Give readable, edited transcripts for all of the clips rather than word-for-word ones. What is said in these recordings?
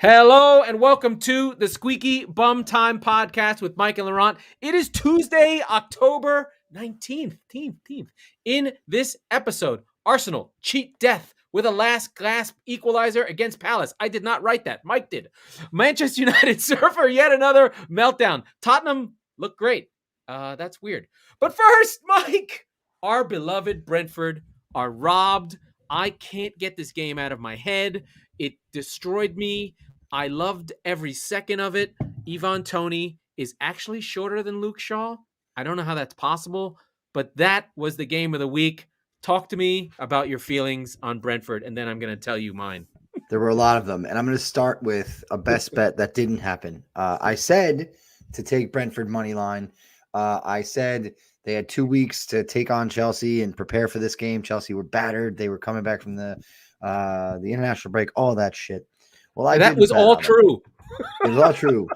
Hello and welcome to the Squeaky Bum Time Podcast with Mike and Laurent. It is Tuesday, October 19th. In this episode, Arsenal cheat death with a last gasp equalizer against Palace. I did not write that. Mike did. Manchester United suffer yet another meltdown. Tottenham look great. That's weird. But first, Mike, our beloved Brentford are robbed. I can't get this game out of my head. It destroyed me. I loved every second of it. Ivan Toney is actually shorter than Luke Shaw. I don't know how that's possible, but that was the game of the week. Talk to me about your feelings on Brentford, and then I'm going to tell you mine. There were a lot of them, and I'm going to start with a best bet that didn't happen. I said to take Brentford money line. I said they had 2 weeks to take on Chelsea and prepare for this game. Chelsea were battered. They were coming back from the international break, all that shit. Well, that was all true. It was all true.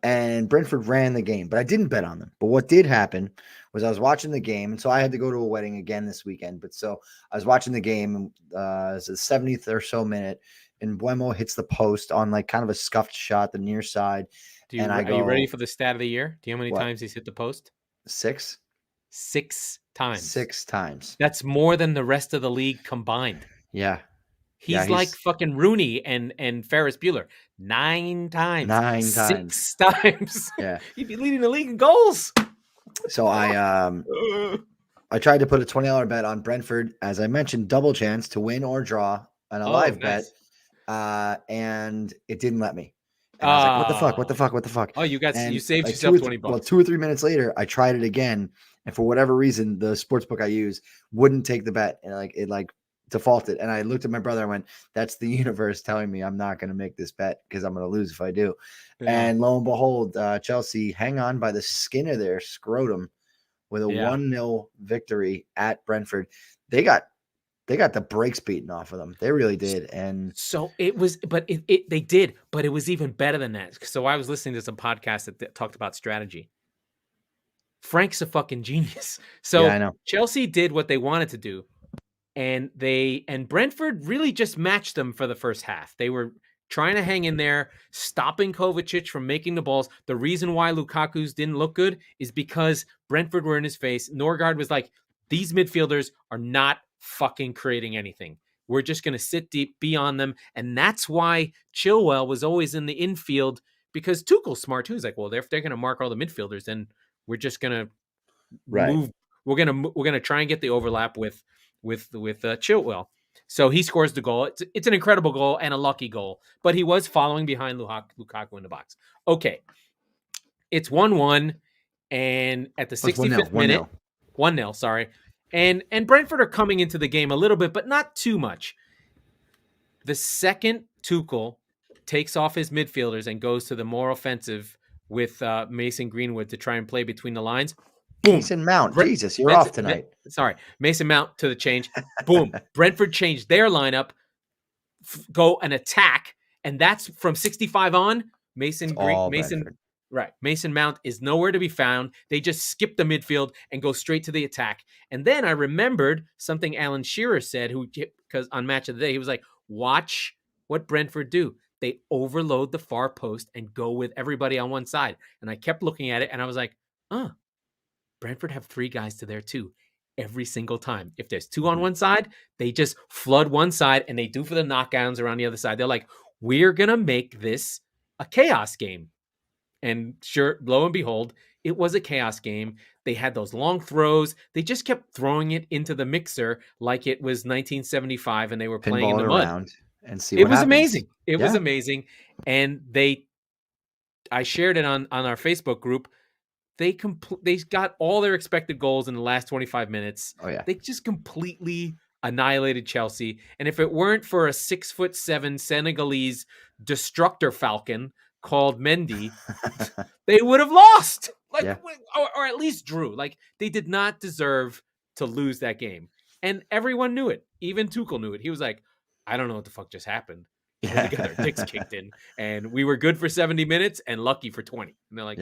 And Brentford ran the game, but I didn't bet on them. But what did happen was I was watching the game, and so I had to go to a wedding again this weekend. But so I was watching the game, it's the 70th or so minute, and Buemo hits the post on like kind of a scuffed shot, the near side. Are you ready for the stat of the year? Do you know how many times he's hit the post? 6? 6 times. 6 times. That's more than the rest of the league combined. Yeah. He's like fucking Rooney and Ferris Bueller. 9 times. 6 times. Yeah. He'd be leading the league in goals. So I tried to put a $20 bet on Brentford, as I mentioned, double chance to win or draw on a live bet. And it didn't let me. And I was like, what the fuck? Oh, you saved like yourself $20. Well, 2 or 3 minutes later, I tried it again. And for whatever reason, the sportsbook I use wouldn't take the bet. And it defaulted. And I looked at my brother and went, that's the universe telling me I'm not going to make this bet because I'm going to lose if I do. Yeah. And lo and behold, Chelsea hang on by the skin of their scrotum with a 1-0 victory at Brentford. They got the brakes beaten off of them. They really did. And so it was, but they did, but it was even better than that. So I was listening to some podcasts that talked about strategy. Frank's a fucking genius. So I know. Chelsea did what they wanted to do. And Brentford really just matched them for the first half. They were trying to hang in there, stopping Kovacic from making the balls. The reason why Lukaku's didn't look good is because Brentford were in his face. Norgard was like, these midfielders are not fucking creating anything. We're just going to sit deep, be on them. And that's why Chilwell was always in the infield, because Tuchel's smart too. He's like, well, if they're going to mark all the midfielders, then we're just going to move. We're going to try and get the overlap with Chilwell. So he scores the goal. It's an incredible goal and a lucky goal, but he was following behind Lukaku in the box. Okay. It's 1-1, and at the 65th minute, 1-0, sorry. And Brentford are coming into the game a little bit, but not too much. The second Tuchel takes off his midfielders and goes to the more offensive with Mason Greenwood to try and play between the lines. Boom. Mason Mount. Jesus, you're off tonight. Mason Mount to the change. Boom. Brentford changed their lineup, go and attack, and that's from 65 on. Mason Mount is nowhere to be found. They just skip the midfield and go straight to the attack. And then I remembered something Alan Shearer said, because on Match of the Day, he was like, watch what Brentford do. They overload the far post and go with everybody on one side. And I kept looking at it, and I was like, Brentford have 3 guys to their 2 every single time. If there's 2 on one side, they just flood one side, and they do for the knockdowns around the other side. They're like, we're going to make this a chaos game. And sure, lo and behold, it was a chaos game. They had those long throws. They just kept throwing it into the mixer like it was 1975 and they were playing in the mud. And see it what was happens. Amazing. It was amazing. And I shared it on our Facebook group. They got all their expected goals in the last 25 minutes. Oh yeah. They just completely annihilated Chelsea. And if it weren't for a 6'7" Senegalese destructor falcon called Mendy, they would have lost. Or at least drew. Like, they did not deserve to lose that game. And everyone knew it. Even Tuchel knew it. He was like, I don't know what the fuck just happened. We got our dicks kicked in. And we were good for 70 minutes and lucky for 20. And they're like,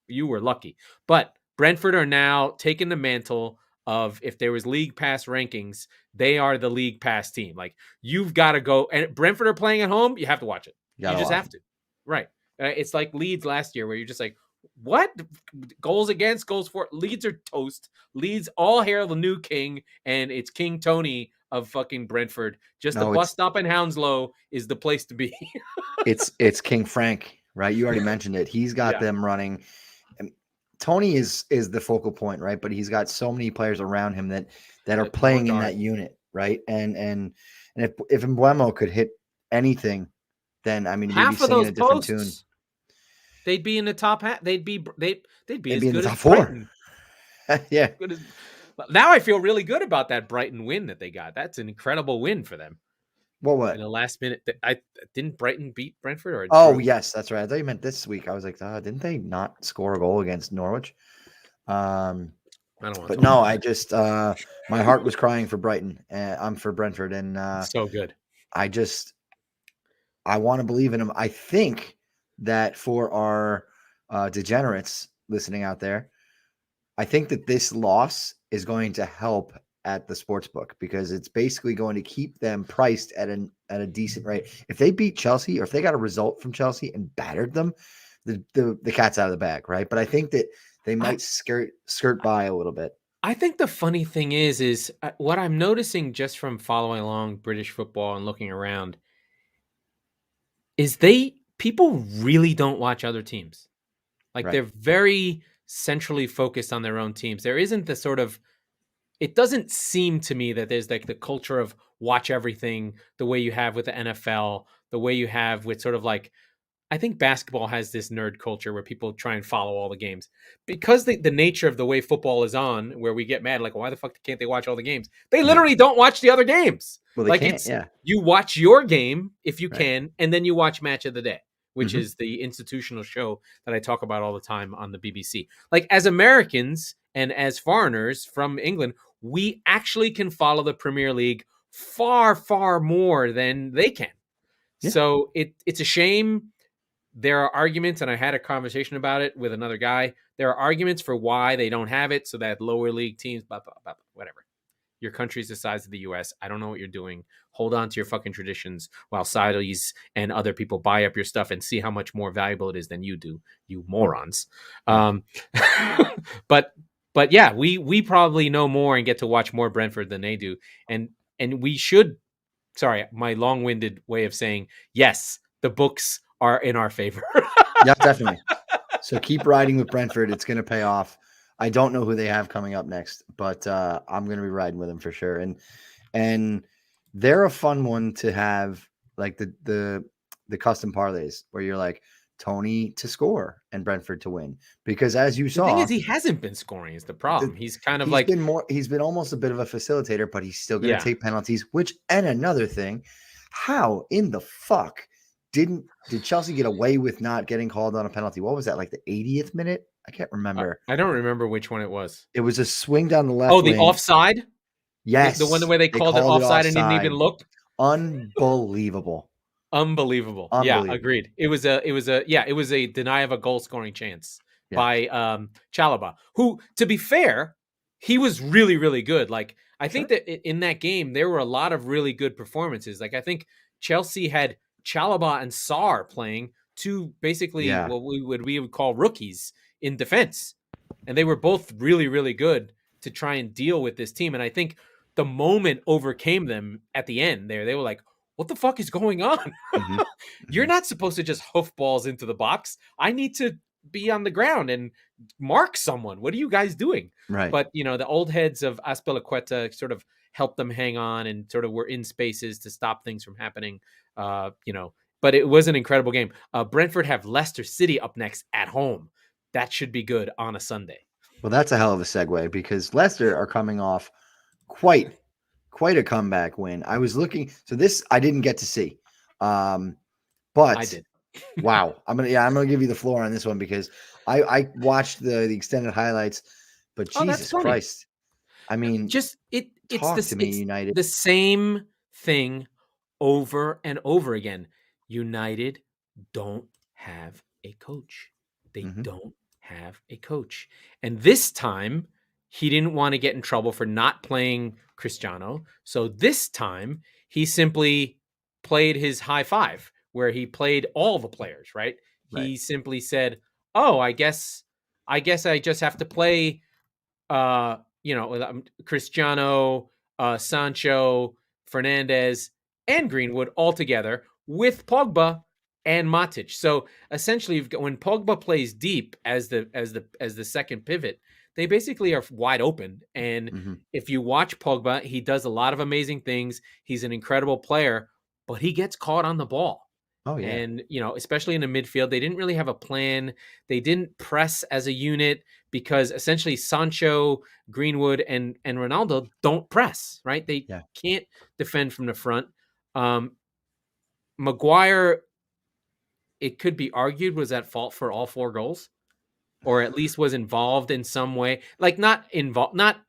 you were lucky. But Brentford are now taking the mantle of, if there was league pass rankings, they are the league pass team. Like, you've got to go. And Brentford are playing at home. You have to watch it. You just have to. Right. It's like Leeds last year where you're just like, what? Goals against, goals for. Leeds are toast. Leeds, all hail the new king, and it's King Tony of fucking Brentford. Just the bus stop in Hounslow is the place to be. it's King Frank, right? You already mentioned it. He's got them running. And Tony is the focal point, right? But he's got so many players around him that are playing in that unit, right? And if Mbeumo could hit anything, then I mean, half we'd be of singing those a different posts, tune. They'd be in the top half. They'd be as in good the as top four. Brighton. Yeah. Now I feel really good about that Brighton win that they got. That's an incredible win for them. What? In the last minute, didn't Brighton beat Brentford? Yes, that's right. I thought you meant this week. I was like, didn't they not score a goal against Norwich? I don't want. But no, I just my heart was crying for Brighton. I'm for Brentford, and so good. I want to believe in them. I think that for our degenerates listening out there, I think that this loss is going to help at the sports book because it's basically going to keep them priced at a decent rate. If they beat Chelsea or if they got a result from Chelsea and battered them, the cat's out of the bag, right? But I think that they might skirt by a little bit. I think the funny thing is what I'm noticing just from following along British football and looking around is people really don't watch other teams. Like they're very centrally focused on their own teams. There isn't the sort of, it doesn't seem to me that there's like the culture of watch everything the way you have with the NFL, the way you have with sort of like, I think basketball has this nerd culture where people try and follow all the games because the nature of the way football is on, where we get mad, like, why the fuck can't they watch all the games? They literally don't watch the other games. Well, they can't, you watch your game if you can, and then you watch Match of the Day, which is the institutional show that I talk about all the time on the BBC. Like, as Americans and as foreigners from England, we actually can follow the Premier League far, far more than they can. Yeah. So it's a shame. There are arguments, and I had a conversation about it with another guy. There are arguments for why they don't have it, so that lower league teams, blah, blah, blah, whatever. Your country's the size of the U.S. I don't know what you're doing. Hold on to your fucking traditions while Saudis and other people buy up your stuff and see how much more valuable it is than you do, you morons. But yeah, we probably know more and get to watch more Brentford than they do. And we should, sorry, my long-winded way of saying, yes, the books are in our favor. Yeah, definitely. So keep riding with Brentford. It's going to pay off. I don't know who they have coming up next, but I'm going to be riding with them for sure. And they're a fun one to have, like the custom parlays where you're like Tony to score and Brentford to win. Because as you saw, the thing is, he hasn't been scoring is the problem. He's kind of he's been almost a bit of a facilitator, but he's still going to take penalties. And another thing, how in the fuck did Chelsea get away with not getting called on a penalty? What was that, like the 80th minute? I can't remember. I don't remember which one it was. It was a swing down the left. Oh, the offside? Yes. The one where they called it offside and didn't even look? Unbelievable. Yeah, agreed. It was a deny of a goal scoring chance by Chalobah, who, to be fair, he was really, really good. Like, I think that in that game, there were a lot of really good performances. Like, I think Chelsea had Chalobah and Sarr playing two basically what we would call rookies in defense. And they were both really, really good to try and deal with this team. And I think the moment overcame them at the end there. They were like, what the fuck is going on? You're not supposed to just hoof balls into the box. I need to be on the ground and mark someone. What are you guys doing? Right. But, the old heads of Azpilicueta sort of helped them hang on and sort of were in spaces to stop things from happening. But it was an incredible game. Brentford have Leicester City up next at home. That should be good on a Sunday. Well, that's a hell of a segue because Leicester are coming off quite a comeback win. I was looking, so this I didn't get to see, but I did. Wow, I'm gonna give you the floor on this one because I watched the extended highlights, but Jesus Christ, I mean, it's United. The same thing over and over again. United don't have a coach. They don't have a coach. And this time, he didn't want to get in trouble for not playing Cristiano. So this time, he simply played his high five, where he played all the players, right? Right. He simply said, "Oh, I guess I just have to play Cristiano, Sancho, Fernandez, and Greenwood all together with Pogba and Matic." So essentially, when Pogba plays deep as the second pivot, they basically are wide open. And Mm-hmm. if you watch Pogba, he does a lot of amazing things. He's an incredible player, but he gets caught on the ball. Oh yeah. And, especially in the midfield, they didn't really have a plan. They didn't press as a unit because essentially Sancho, Greenwood, and Ronaldo don't press, right? They Yeah. can't defend from the front. Maguire, it could be argued, was at fault for all 4 goals, or at least was involved in some way. Like not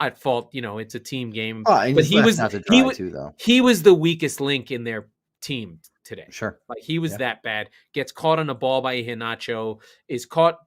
at fault. It's a team game, Oh, and but he's left out to dry too, though. he was the weakest link in their team today. Sure. Like he was Yeah. that bad. Gets caught on a ball by Iheanacho, is caught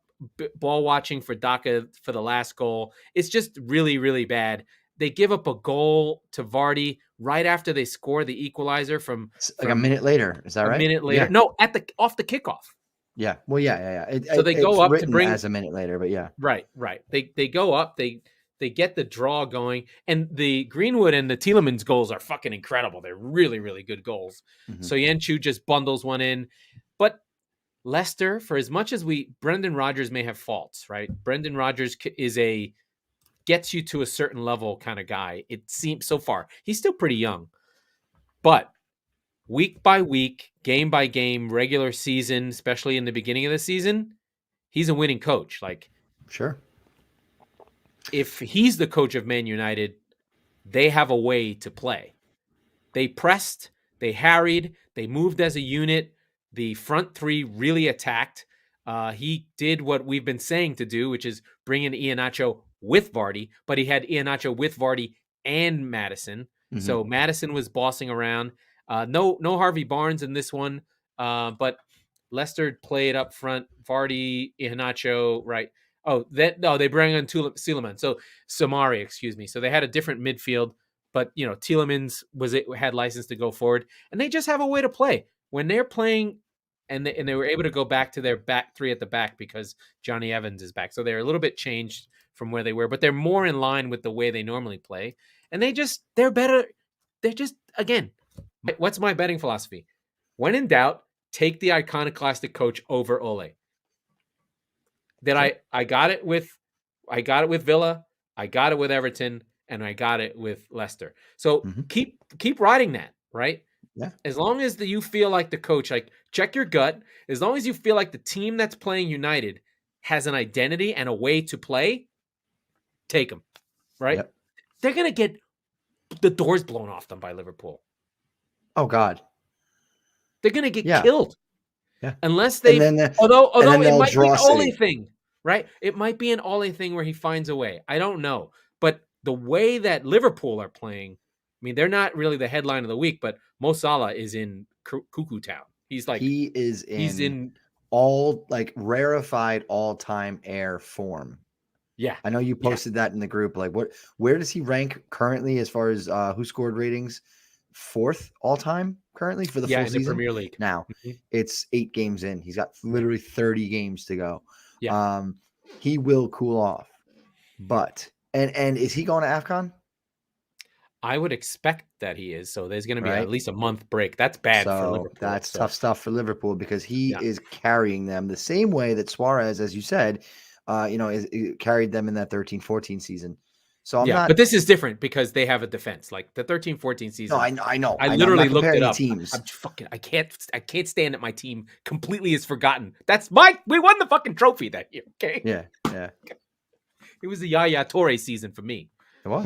ball watching for Daka for the last goal. It's just really, really bad. They give up a goal to Vardy right after they score the equalizer from Like a minute later. Is that right? A minute later. Yeah. No, off the kickoff. Yeah. Well, yeah. So they go up to bring as a minute later, but yeah. Right. They go up, they get the draw going, and the Greenwood and the Tielemans goals are fucking incredible. They're really, really good goals. Mm-hmm. So Yenchu just bundles one in. But Leicester, for as much as Brendan Rodgers may have faults, right? Brendan Rodgers is gets you to a certain level kind of guy. It seems so far. He's still pretty young. But week by week, game by game, regular season, especially in the beginning of the season, he's a winning coach. Like, sure. If he's the coach of Man United, they have a way to play. They pressed, they harried, they moved as a unit. The front 3 really attacked. He did what we've been saying to do, which is bring in Iheanacho with Vardy, but he had Iheanacho with Vardy and Maddison. Mm-hmm. So Maddison was bossing around. No Harvey Barnes in this one, but Leicester played up front. Vardy, Iheanacho, right? They bring in Tielemans. So Samari, excuse me. So they had a different midfield, but Tielemans had license to go forward, and they just have a way to play when they're playing, and they were able to go back to their back 3 at the back because Johnny Evans is back. So they're a little bit changed from where they were, but they're more in line with the way they normally play, and they're better. They're just, again, what's my betting philosophy? When in doubt, take the iconoclastic coach over Ole. I got it with Villa, I got it with Everton, and I got it with Leicester. So keep riding that, right? Yeah. As long as you feel like the coach, like, check your gut. As long as you feel like the team that's playing United has an identity and a way to play, take them, right? Yep. They're gonna get the doors blown off them by Liverpool. Oh God. They're gonna get killed. Yeah. Unless they, although it might be an Ole thing, right? It might be an Ole thing where he finds a way. I don't know. But the way that Liverpool are playing, I mean, they're not really the headline of the week, but Mo Salah is in cuckoo town. He's in all like rarefied all-time air form. Yeah. I know you posted that in the group. Like, where does he rank currently as far as who scored ratings? 4th all-time currently for the full season? In the Premier League. Now, it's 8 games in. He's got literally 30 games to go. Yeah. He will cool off. But, and is he going to AFCON? I would expect that he is. So there's going to be at least a month break. That's bad for Liverpool. That's tough stuff for Liverpool because he is carrying them the same way that Suarez, as you said, carried them in that 13-14 season. So I'm not. But this is different because they have a defense. Like the 13-14 season. No, I know. I literally looked it up. Teams. I can't stand that my team completely is forgotten. We won the fucking trophy that year. Okay. Yeah. It was the Yaya Toure season for me. It was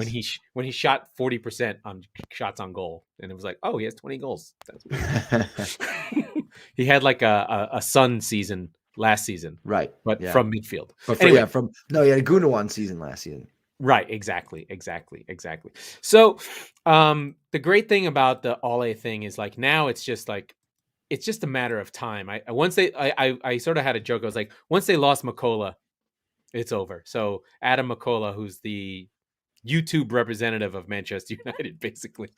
when he shot 40% on shots on goal, and it was like, oh, he has 20 goals. That's weird. He had like a Sun season last season, right? But from midfield. But he had a Gundogan season last season. Right, exactly. So, the great thing about the Ole thing is like now it's just a matter of time. I sort of had a joke. I was like, once they lost McCullough, it's over. So Adam McCullough, who's the YouTube representative of Manchester United, basically.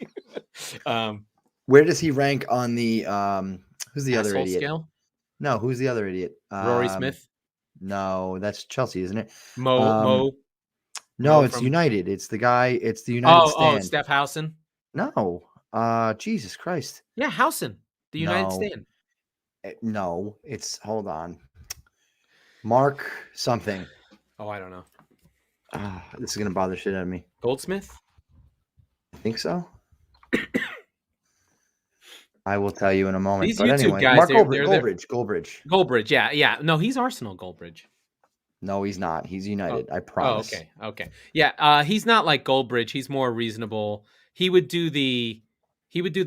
Where does he rank on the who's the other Asshole idiot? scale. No, who's the other idiot? Rory Smith. No, that's Chelsea, isn't it? Mo No, it's from. United. It's the guy. It's the United stand. Steph Housen. No, Jesus Christ. Yeah, Housen, the United No, stand. no. It's hold on. Mark something. Oh, I don't know. This is gonna bother shit out of me. Goldsmith. I think so. I will tell you in a moment. These but YouTube anyway, guys, Mark they're Goldbridge. Goldbridge, yeah. No, he's Arsenal Goldbridge. No, he's not. He's United. I promise. Okay. Yeah, he's not like Goldbridge. He's more reasonable. He would do the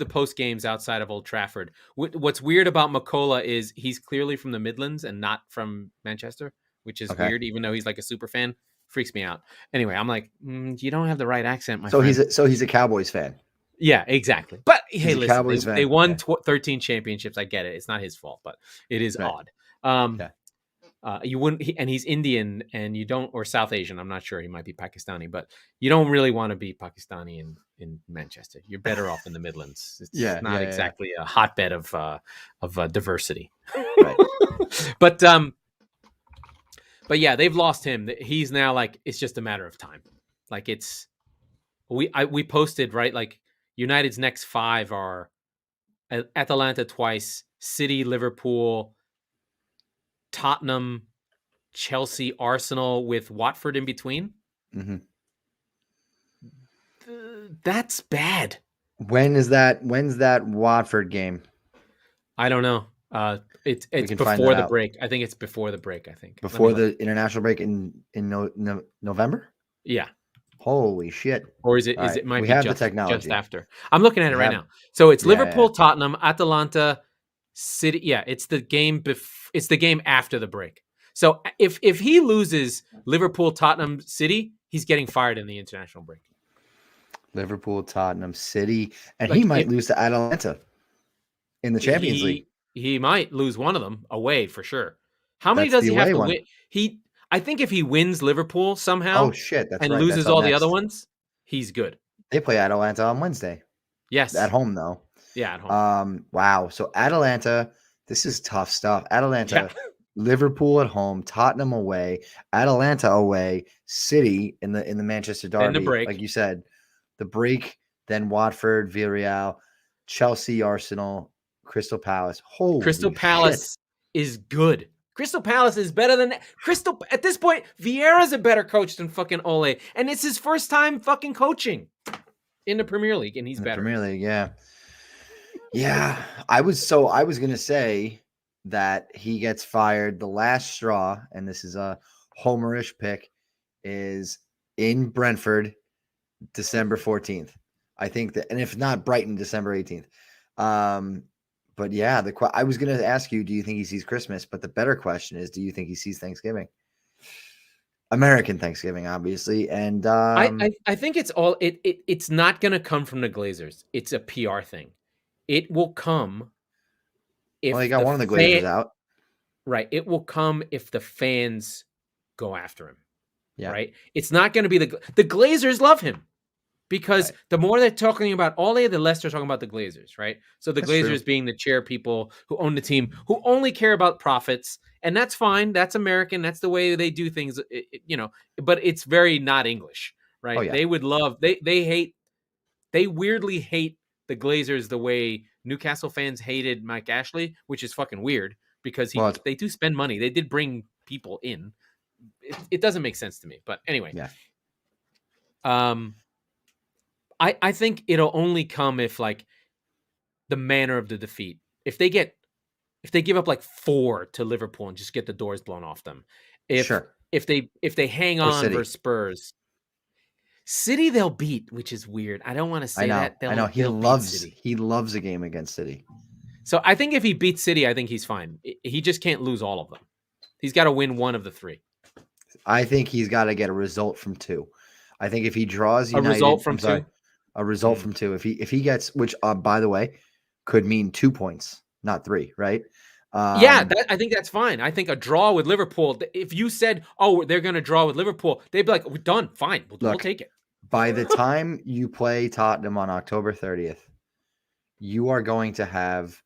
post games outside of Old Trafford. What's weird about McCullough is he's clearly from the Midlands and not from Manchester, which is weird. Even though he's like a super fan, freaks me out. Anyway, I'm like, you don't have the right accent, my friend. He's a Cowboys fan. Yeah, exactly. But hey, listen, they won 13 championships. I get it. It's not his fault, but it is odd. You wouldn't, and he's Indian, and you don't, or South Asian. I'm not sure. He might be Pakistani, but you don't really want to be Pakistani in Manchester. You're better off in the Midlands. It's not exactly a hotbed of diversity. Right. But yeah, they've lost him. He's now like, it's just a matter of time. Like we posted, right? Like United's next 5 are Atalanta twice, City, Liverpool, Tottenham, Chelsea, Arsenal, with Watford in between. Mm-hmm. That's bad. When's that Watford game? I don't know. It's before the break. I think it's before the break. I think before the international break in November. Yeah. Holy shit! Or is it? Right. It might we be have just, the technology. Just after. I'm looking at it right now. So it's Liverpool, Tottenham, Atalanta, City. Yeah, it's the game. It's the game after the break. So if he loses Liverpool, Tottenham, City, he's getting fired in the international break. Liverpool, Tottenham, City, and he might lose to Atalanta in the Champions League. He might lose one of them away for sure. How many does he have to win? I think if he wins Liverpool somehow, loses all the other ones, he's good. They play Atalanta on Wednesday. Yes, at home though. Yeah, at home. Wow. So Atalanta, this is tough stuff. Atalanta, Liverpool at home, Tottenham away, Atalanta away, City in the Manchester derby. And the break, like you said, the break. Then Watford, Villarreal, Chelsea, Arsenal, Crystal Palace. Holy Crystal Palace is good. Crystal Palace is better than Crystal. At this point, Vieira's a better coach than fucking Ole, and it's his first time fucking coaching in the Premier League, and he's better. Premier League, yeah. I was gonna say that he gets fired. The last straw, and this is a homerish pick, is in Brentford, December 14th. I think that, and if not Brighton, December 18th. But yeah, I was going to ask you, do you think he sees Christmas? But the better question is, do you think he sees Thanksgiving? American Thanksgiving, obviously. And I think it's all it's not going to come from the Glazers. It's a PR thing. It will come if they got one of the Glazers out. Right. It will come if the fans go after him. Yeah. Right. It's not going to be the Glazers love him. Because the more they're talking about Ole, the less they're talking about the Glazers, right? So the Glazers being the chair people who own the team, who only care about profits, and that's fine. That's American. That's the way they do things, but it's very not English, right? Oh, yeah. They would love, they weirdly hate the Glazers the way Newcastle fans hated Mike Ashley, which is fucking weird because they do spend money. They did bring people in. It doesn't make sense to me, but anyway. Yeah. I think it'll only come if like the manner of the defeat. If they give up like 4 to Liverpool and just get the doors blown off them. If they hang on versus Spurs. City they'll beat, which is weird. I don't want to say that. I know he loves a game against City. So I think if he beats City, I think he's fine. He just can't lose all of them. He's got to win one of the 3. I think he's got to get a result from 2. I think if he draws United, a result from 2. A result from 2. If he gets, which by the way, could mean 2 points, not 3, right? I think that's fine. I think a draw with Liverpool. If you said, "Oh, they're going to draw with Liverpool," they'd be like, "We're done. Fine, we'll take it." By the time you play Tottenham on October 30th, you are going to have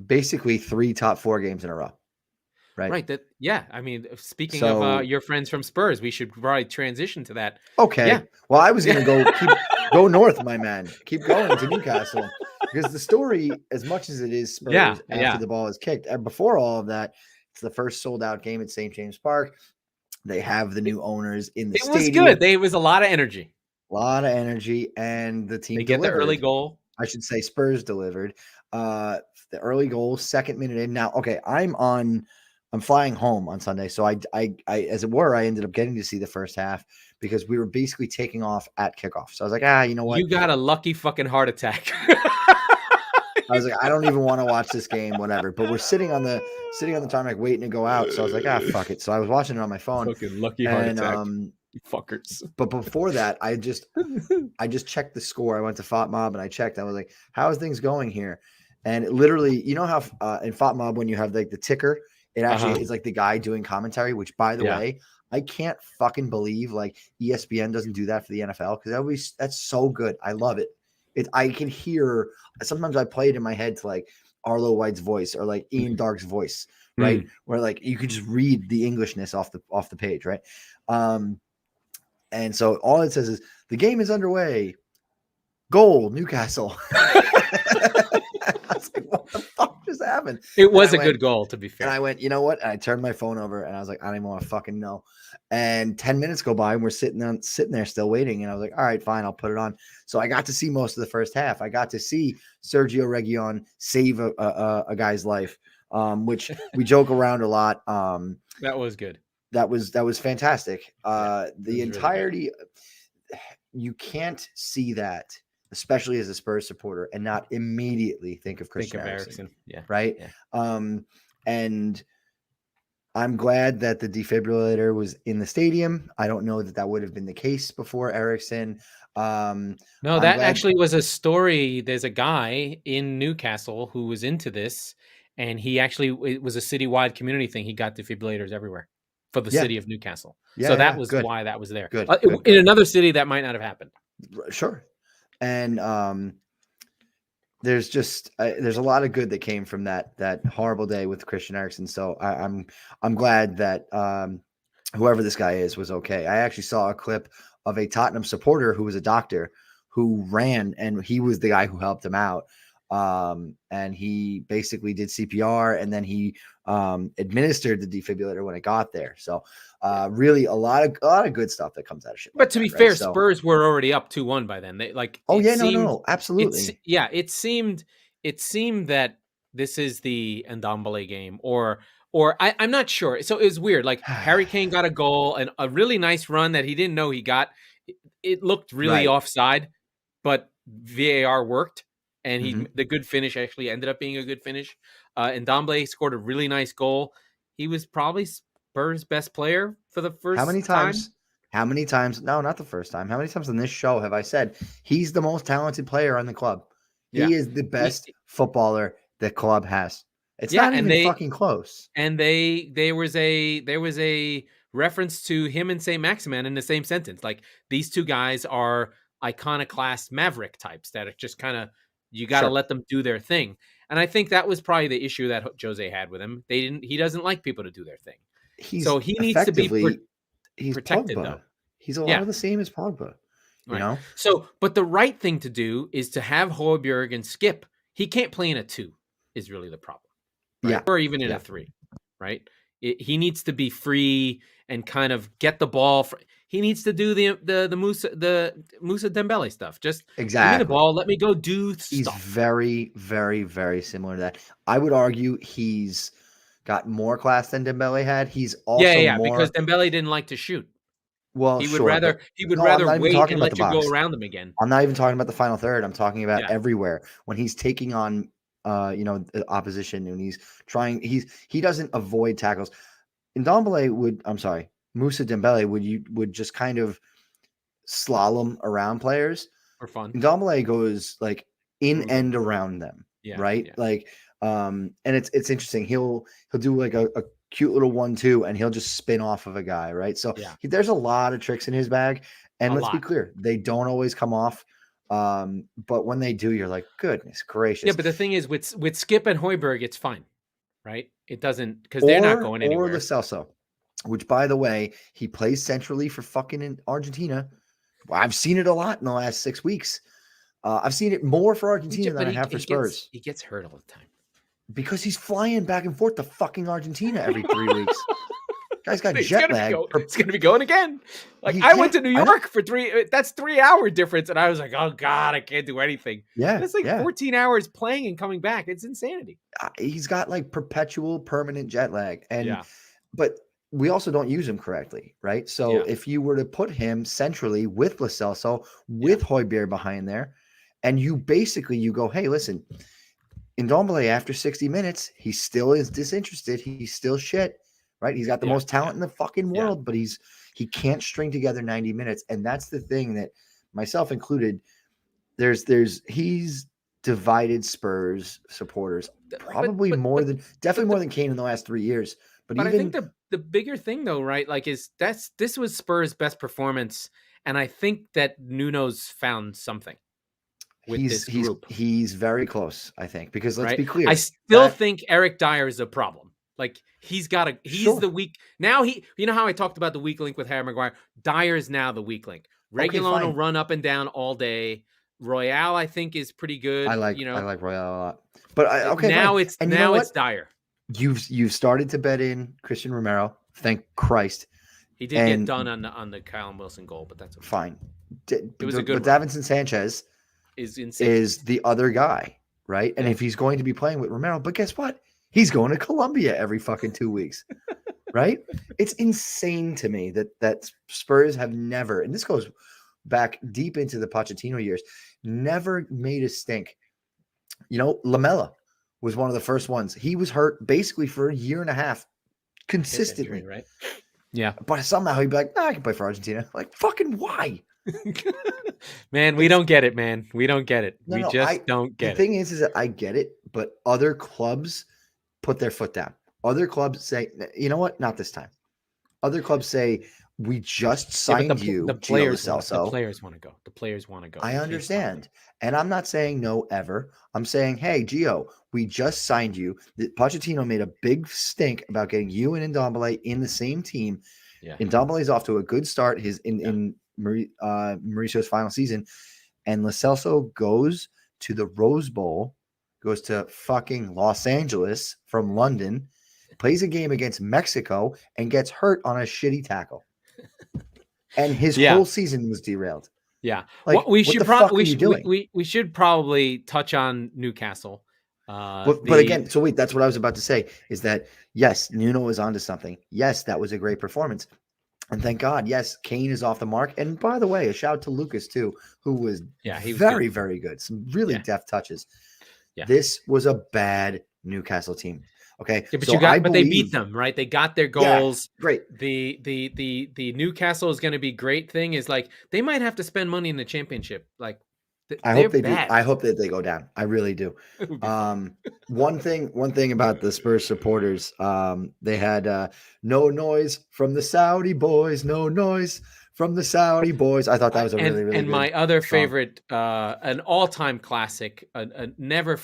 basically 3 top 4 games in a row. Right. Right. I mean, speaking So of your friends from Spurs, we should probably transition to that. okay. Yeah. Well, I was going to go north, my man. Keep going to Newcastle, because the story, as much as it is Spurs after the ball is kicked, and before all of that, it's the first sold out game at St. James Park. They have the new owners in the stadium. Was good. It was a lot of energy. And the team they get delivered. The early goal. I should say Spurs delivered. The early goal, 2nd minute in. Now, okay, I'm flying home on Sunday, so I as it were, I ended up getting to see the first half because we were basically taking off at kickoff. So I was like, you know what? You got a lucky fucking heart attack. I was like, I don't even want to watch this game, whatever. But we're sitting on the tarmac waiting to go out. So I was like, fuck it. So I was watching it on my phone. Fucking lucky heart attack. You fuckers. But before that, I just checked the score. I went to FotMob and I checked. I was like, how is things going here? And it literally, you know how in FotMob when you have like the ticker, it actually is like the guy doing commentary, which by the way, I can't fucking believe like ESPN doesn't do that for the NFL, because that's so good. I love it. I can hear, sometimes I play it in my head to like Arlo White's voice or like Ian Dark's voice, right? Where like you could just read the Englishness off the page, right? And so all it says is the game is underway. Goal, Newcastle. I was like, what the fuck just happened? It was a good goal, to be fair. And I went, you know what? And I turned my phone over and I was like, I don't even want to fucking know. And 10 minutes go by and we're sitting there still waiting. And I was like, all right, fine, I'll put it on. So I got to see most of the first half. I got to see Sergio Reguilon save a guy's life, which we joke around a lot. That was good. That was fantastic. The entirety, really, you can't see that, especially as a Spurs supporter, and not immediately think of Christian Eriksen. Yeah. Right. Yeah. And I'm glad that the defibrillator was in the stadium. I don't know that would have been the case before Eriksen. No, that actually was a story. There's a guy in Newcastle who was into this, and it was a citywide community thing. He got defibrillators everywhere for the city of Newcastle. Yeah, so that was why that was there. Good. In another city, that might not have happened. Sure. And there's just there's a lot of good that came from that horrible day with Christian Eriksen. So I'm glad that whoever this guy is was okay. I actually saw a clip of a Tottenham supporter who was a doctor who ran, and he was the guy who helped him out. And he basically did CPR, and then he administered the defibrillator when it got there. So really a lot of good stuff that comes out of shit. But to be fair, right? Spurs were already up 2-1 by then. They like, no, absolutely. It seemed that this is the Ndombele game, or I'm not sure. So it was weird. Like Harry Kane got a goal and a really nice run that he didn't know he got. It looked really offside, but VAR worked. And the good finish actually ended up being a good finish. And Ndombele scored a really nice goal. He was probably Spurs' best player for the first time. How many times? No, not the first time. How many times on this show have I said he's the most talented player on the club? He is the best footballer the club has. It's not even fucking close. And there was a reference to him and Saint Maximin in the same sentence. Like, these two guys are iconoclast maverick types that are just kind of, you got to let them do their thing. And I think that was probably the issue that Jose had with him. He doesn't like people to do their thing. So he needs to be protected, Pogba. though. He's a lot of the same as Pogba, you know? So, but the right thing to do is to have Højbjerg and Skip. He can't play in a 2 is really the problem. Right? Yeah. Or even in a 3, right? He needs to be free and kind of get the ball. He needs to do the Moussa Dembele stuff. Just give me the ball. Let me go do stuff. He's very, very, very similar to that. I would argue he's got more class than Dembele had. He's also because Dembele didn't like to shoot. Well, he would rather wait and let you go around them again. I'm not even talking about the final third. I'm talking about everywhere when he's taking on the opposition, and he's trying. He doesn't avoid tackles. Moussa Dembele would just kind of slalom around players for fun. Ndombele goes like in and around them, right? Yeah. Like, and it's interesting. He'll do like a cute little 1-2, and he'll just spin off of a guy, right? So there's a lot of tricks in his bag, and let's be clear, they don't always come off But when they do, you're like, goodness gracious. Yeah, but the thing is, with Skip and Højbjerg, it's fine, right? It doesn't, because they're not going anywhere. Or Lo Celso, which, by the way, he plays centrally for fucking Argentina. I've seen it a lot in the last 6 weeks. I've seen it more for Argentina than I have for Spurs. He gets hurt all the time. Because he's flying back and forth to fucking Argentina every 3 weeks. Guy's got jet lag. It's going to be going again. Like, I went to New York for 3. That's 3 hour difference. And I was like, oh God, I can't do anything. Yeah. It's like 14 hours playing and coming back. It's insanity. He's got like perpetual permanent jet lag. But we also don't use him correctly, right? So if you were to put him centrally with Lo Celso, with Højbjerg behind there, and you go, hey, listen, Ndombele after 60 minutes, he still is disinterested. He's still shit. Right, he's got the most talent in the fucking world, but he can't string together 90 minutes, and that's the thing that, myself included, he's divided Spurs supporters probably definitely more than Kane in the last 3 years. But even, I think the bigger thing though, right, like this was Spurs' best performance, and I think that Nuno's found something with this group. He's very close, I think, because let's be clear, I still think Eric Dyer is a problem. Like he's the weak now. You know how I talked about the weak link with Harry Maguire? Dyer is now the weak link. Regulon will run up and down all day. Royale, I think, is pretty good. I like Royale a lot. But now it's Dyer. You've started to bet in Christian Romero. Thank Christ. He did get done on the Callum Wilson goal, but that's okay. Fine. It was a good. But Davinson Sanchez is the other guy, right? And if he's going to be playing with Romero, but guess what? He's going to Colombia every fucking 2 weeks, right? It's insane to me that Spurs have never, and this goes back deep into the Pochettino years, never made a stink. You know, Lamela was one of the first ones. He was hurt basically for a year and a half consistently, right? Yeah. But somehow he'd be like, I can play for Argentina. Like, fucking why? Man, we don't get it, man. We don't get it. We don't get it. The thing is that I get it, but other clubs put their foot down. Other clubs say, you know what? Not this time. Other clubs say, we just signed you. The players want to go. The players want to go. I understand. And I'm not saying no ever. I'm saying, hey, Gio, we just signed you. Pochettino made a big stink about getting you and Ndombele in the same team. Yeah. Ndombele's off to a good start in Mauricio's final season. And Lo Celso goes to the Rose Bowl, goes to fucking Los Angeles from London, plays a game against Mexico, and gets hurt on a shitty tackle. And his whole season was derailed. Yeah. Like, we should probably touch on Newcastle. But again, so wait, that's what I was about to say, is that, yes, Nuno was onto something. Yes, that was a great performance. And thank God, yes, Kane is off the mark. And by the way, a shout out to Lucas, too, who was very, very good. Some really deft touches. Yeah. This was a bad Newcastle team. Okay. Yeah, but they beat them, right? They got their goals. Yeah, great. The Newcastle is going to be great thing is like they might have to spend money in the championship. Like I hope they do. I hope that they go down. I really do. One thing about the Spurs supporters, they had no noise from the Saudi boys, no noise from the Saudi boys. I thought that was a really, really and good my other song. favorite, an all-time classic, never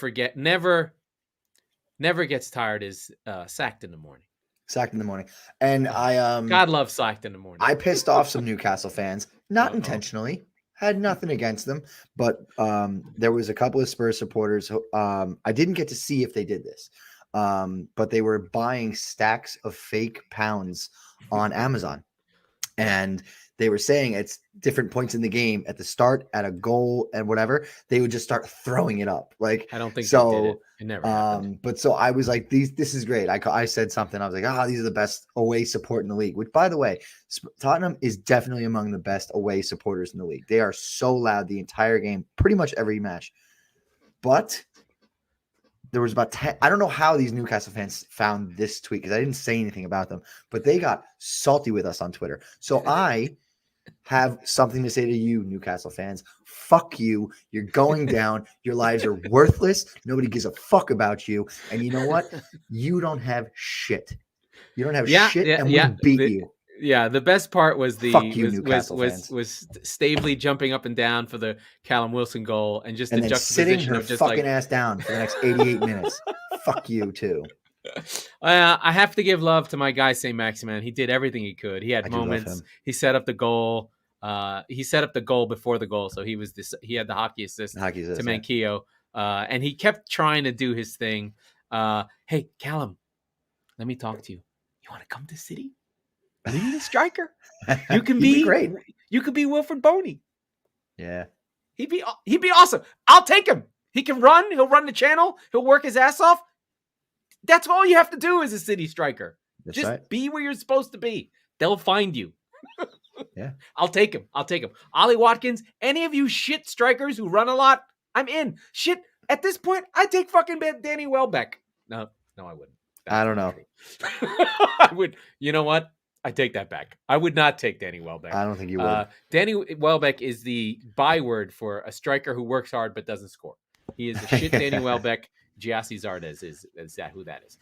gets tired is Sacked in the Morning. Sacked in the Morning. And God love Sacked in the Morning. I pissed off some Newcastle fans, not intentionally. Had nothing against them, but there was a couple of Spurs supporters who, I didn't get to see if they did this, but they were buying stacks of fake pounds on Amazon. And they were saying at different points in the game, at the start, at a goal, and whatever, they would just start throwing it up. Like, I don't think so. They did it. It never happened. But so I was like, this is great. I said something. I was like, these are the best away support in the league. Which, by the way, Tottenham is definitely among the best away supporters in the league. They are so loud the entire game, pretty much every match. But there was about 10. I don't know how these Newcastle fans found this tweet because I didn't say anything about them, but they got salty with us on Twitter. So I have something to say to you, Newcastle fans. Fuck you. You're going down. Your lives are worthless. Nobody gives a fuck about you. And you know what? You don't have shit. You don't have shit, and we beat you. Yeah, the best part was Fuck you, Newcastle fans. was Stavely jumping up and down for the Callum Wilson goal, and just And the then sitting juxtaposition her of just fucking like ass down for the next 88 minutes. Fuck you too. I have to give love to my guy Saint Maximin. He did everything he could. He had I do love moments. him. He set up the goal. He set up the goal before the goal, so he had the hockey assist Hockey to says, Manquillo, and he kept trying to do his thing. Hey, Callum, let me talk to you. You want to come to City? We need a striker. You can be great. You could be Wilfred Boney. Yeah. He'd be awesome. I'll take him. He can run. He'll run the channel. He'll work his ass off. That's all you have to do as a City striker. That's Just right. be where you're supposed to be. They'll find you. Yeah. I'll take him. Ollie Watkins, any of you shit strikers who run a lot, I'm in. Shit, at this point, I'd take fucking Danny Welbeck. No, I wouldn't. I don't know. I would. You know what? I take that back. I would not take Danny Welbeck. I don't think you would. Danny Welbeck is the byword for a striker who works hard but doesn't score. He is a shit Danny Welbeck. Giassi Zardes is that who that is.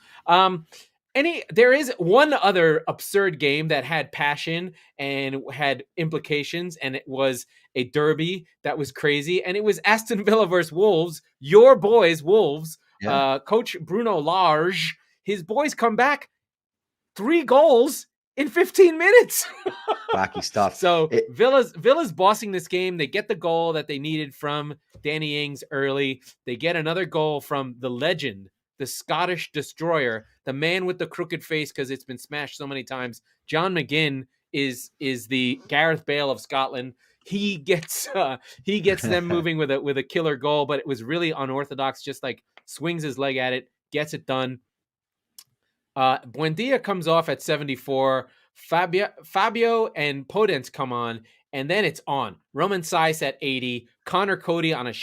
There is one other absurd game that had passion and had implications, and it was a derby that was crazy, and it was Aston Villa versus Wolves. Your boys, Wolves. Yeah. Coach Bruno Lage, his boys come back 3 goals in 15 minutes. Wacky stuff. So Villa's bossing this game. They get the goal that they needed from Danny Ings early. They get another goal from the legend, the Scottish destroyer, the man with the crooked face because it's been smashed so many times. John McGinn is the Gareth Bale of Scotland. He gets them moving with a killer goal, but it was really unorthodox. Just like swings his leg at it, gets it done. Buendia comes off at 74. Fabio and Podence come on, and then it's on. Roman Saiz at 80. Connor Cody on a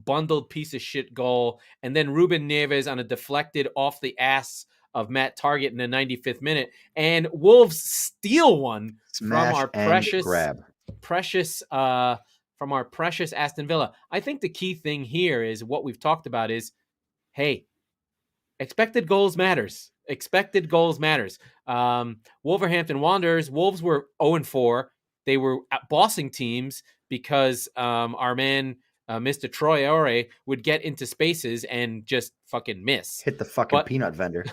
bundled piece of shit goal, and then Ruben Neves on a deflected off the ass of Matt Target in the 95th minute. And Wolves steal one from our precious Aston Villa. I think the key thing here is what we've talked about is, hey, expected goals matters. Wolverhampton Wanderers, Wolves were 0-4. They were bossing teams because our man, Mr. Troy Ore, would get into spaces and just fucking miss. Hit the fucking peanut vendor.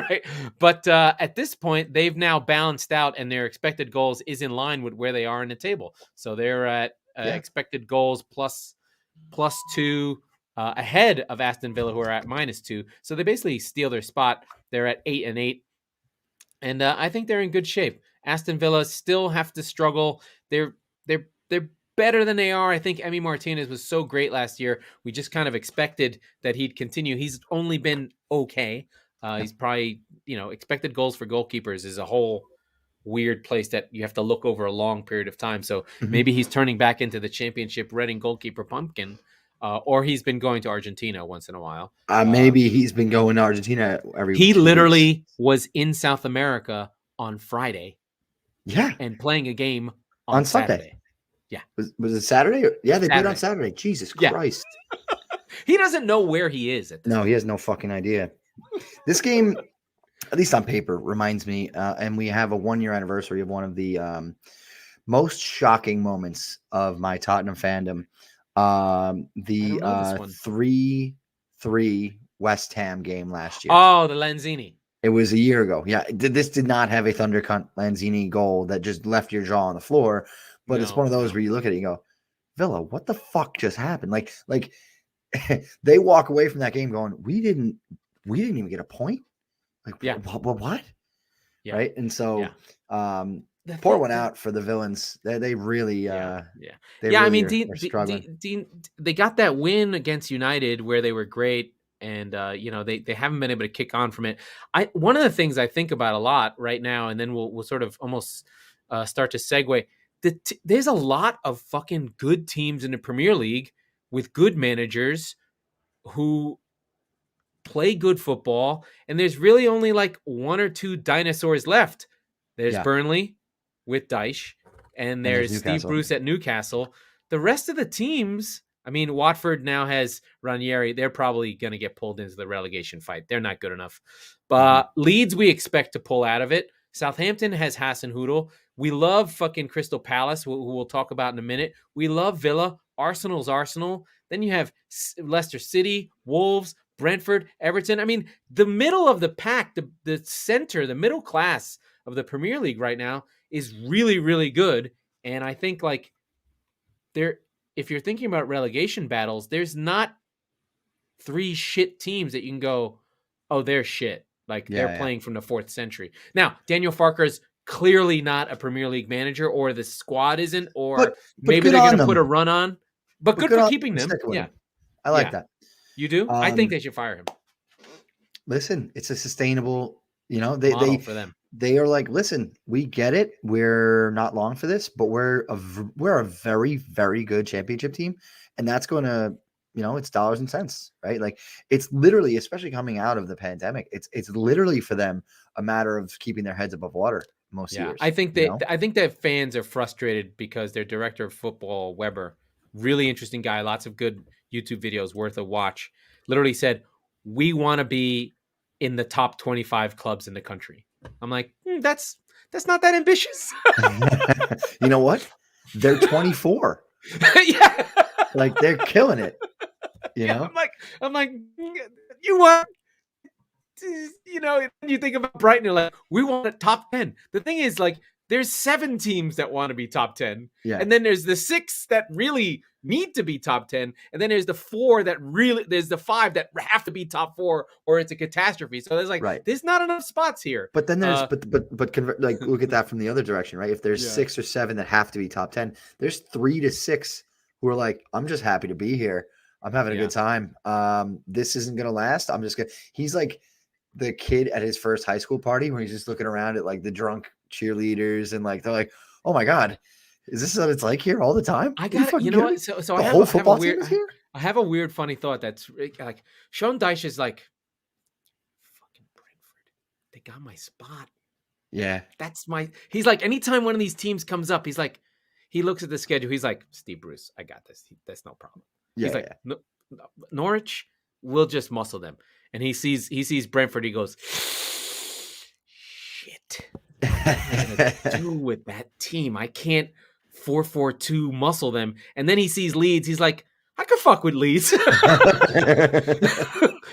Right. But at this point, they've now balanced out, and their expected goals is in line with where they are in the table. So they're at expected goals plus 2. Ahead of Aston Villa, who are at -2. So they basically steal their spot. They're at 8-8. And I think they're in good shape. Aston Villa still have to struggle. They're better than they are. I think Emi Martinez was so great last year. We just kind of expected that he'd continue. He's only been okay. He's probably, expected goals for goalkeepers is a whole weird place that you have to look over a long period of time. So maybe he's turning back into the championship Reading goalkeeper pumpkin. Or he's been going to Argentina once in a while. Maybe he's been going to Argentina every. He literally was in South America on Friday. Yeah, and playing a game on Sunday. Saturday. Yeah, was it Saturday? Yeah, they played on Saturday. Jesus Christ! He doesn't know where he is at this point. He has no fucking idea. This game, at least on paper, reminds me, and we have a 1-year anniversary of one of the most shocking moments of my Tottenham fandom. The 3-3 West Ham game last year. Oh, the Lanzini. It was a year ago. Yeah, this did not have a Thunder Cunt Lanzini goal that just left your jaw on the floor. But it's one of those where you look at it and you go, Villa, what the fuck just happened? Like they walk away from that game going, we didn't even get a point. What? Yeah. Right. And so, pour one out for the villains. They really, I mean, they got that win against United where they were great, and they haven't been able to kick on from it. One of the things I think about a lot right now, and then we'll sort of almost start to segue. There's a lot of fucking good teams in the Premier League with good managers who play good football, and there's really only like 1 or 2 dinosaurs left. There's Burnley with Dyche, and there's Steve Bruce at Newcastle. The rest of the teams, I mean, Watford now has Ranieri. They're probably going to get pulled into the relegation fight. They're not good enough. But Leeds, we expect to pull out of it. Southampton has Hasenhüttl. We love fucking Crystal Palace, who we'll talk about in a minute. We love Villa. Arsenal's Arsenal. Then you have Leicester City, Wolves, Brentford, Everton. I mean, the middle of the pack, the center, the middle class of the Premier League right now is really, really good. And I think like if you're thinking about relegation battles, there's not 3 shit teams that you can go, oh, they're shit. Like they're playing from the 4th century. Now, Daniel Farker's clearly not a Premier League manager, or the squad isn't, or but maybe they're going to put a run on. But good for keeping them. Yeah. I like that. You do? I think they should fire him. Listen, it's a sustainable, model for them. They are like, listen, we get it. We're not long for this, but we're a very, very good championship team. And that's going to, it's dollars and cents, right? Like it's literally, especially coming out of the pandemic, it's literally for them a matter of keeping their heads above water most years. I think that fans are frustrated because their director of football, Weber, really interesting guy, lots of good YouTube videos worth a watch, literally said, we want to be in the top 25 clubs in the country. I'm like, that's not that ambitious. You know what? They're 24. Yeah. Like they're killing it. You know? I'm like, you want, you think about Brighton, you're like, we want a top 10. The thing is, like, there's 7 teams that want to be top 10. Yeah. And then there's the 6 that really need to be top 10. And then there's the 4 there's the 5 that have to be top 4 or it's a catastrophe. So there's there's not enough spots here. But then there's, like, look at that from the other direction, right? If there's 6 or 7 that have to be top 10, there's 3 to 6 who are like, I'm just happy to be here. I'm having a good time. This isn't going to last. I'm just going to, he's like the kid at his first high school party where he's just looking around at like the drunk cheerleaders and like, they're like, oh my God, is this what it's like here all the time? I got it. You know what? So I have a weird, funny thought. That's like Sean Dyche is like, fucking Brentford. They got my spot. Yeah. He's like, anytime one of these teams comes up, he's like, he looks at the schedule. He's like, Steve Bruce, I got this. That's no problem. He's like, no, Norwich, we'll just muscle them. And he sees Brentford. He goes, shit. What am I gonna do with that team? I can't 4-4-2 muscle them. And then he sees Leeds. He's like, I could fuck with Leeds.